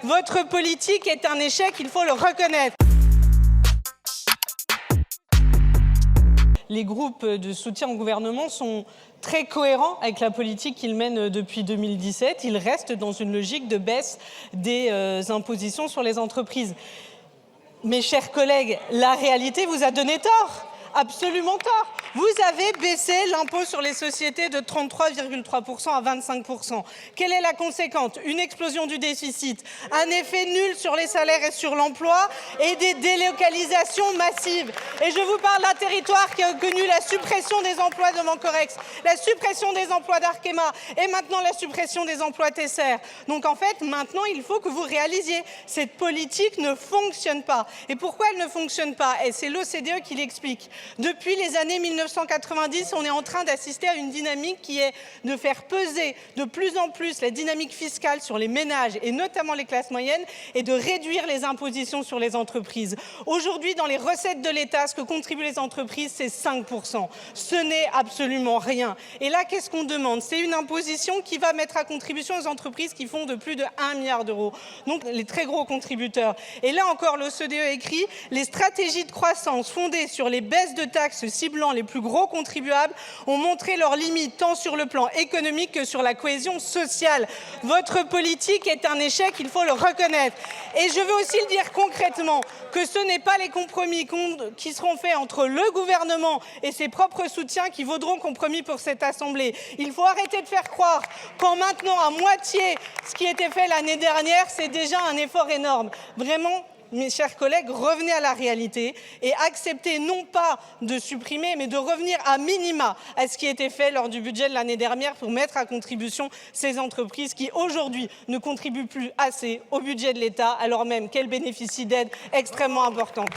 Votre politique est un échec, il faut le reconnaître. Les groupes de soutien au gouvernement sont très cohérents avec la politique qu'ils mènent depuis 2017. Ils restent dans une logique de baisse des impositions sur les entreprises. Mes chers collègues, la réalité vous a donné tort, absolument tort. Vous avez baissé l'impôt sur les sociétés de 33,3% à 25%. Quelle est la conséquence? Une explosion du déficit, un effet nul sur les salaires et sur l'emploi et des délocalisations massives. Et je vous parle d'un territoire qui a connu la suppression des emplois de Mancorex, la suppression des emplois d'Arkema et maintenant la suppression des emplois Tesser. Donc en fait, maintenant, il faut que vous réalisiez, cette politique ne fonctionne pas. Et pourquoi elle ne fonctionne pas? Et c'est l'OCDE qui l'explique. Depuis les années 1990, on est en train d'assister à une dynamique qui est de faire peser de plus en plus la dynamique fiscale sur les ménages et notamment les classes moyennes et de réduire les impositions sur les entreprises. Aujourd'hui, dans les recettes de l'État, ce que contribuent les entreprises, c'est 5%. Ce n'est absolument rien. Et là, qu'est-ce qu'on demande? C'est une imposition qui va mettre à contribution les entreprises qui font de plus de 1 milliard d'euros. Donc, les très gros contributeurs. Et là encore, l'OCDE écrit « Les stratégies de croissance fondées sur les baisses de taxes ciblant les plus gros contribuables ont montré leurs limites tant sur le plan économique que sur la cohésion sociale. Votre politique est un échec, il faut le reconnaître. Et je veux aussi le dire concrètement, que ce n'est pas les compromis qui seront faits entre le gouvernement et ses propres soutiens qui vaudront compromis pour cette Assemblée. Il faut arrêter de faire croire qu'en maintenant à moitié ce qui était fait l'année dernière, c'est déjà un effort énorme. Vraiment, mes chers collègues, revenez à la réalité et acceptez non pas de supprimer, mais de revenir à minima à ce qui a été fait lors du budget de l'année dernière pour mettre à contribution ces entreprises qui, aujourd'hui, ne contribuent plus assez au budget de l'État, alors même qu'elles bénéficient d'aides extrêmement importantes.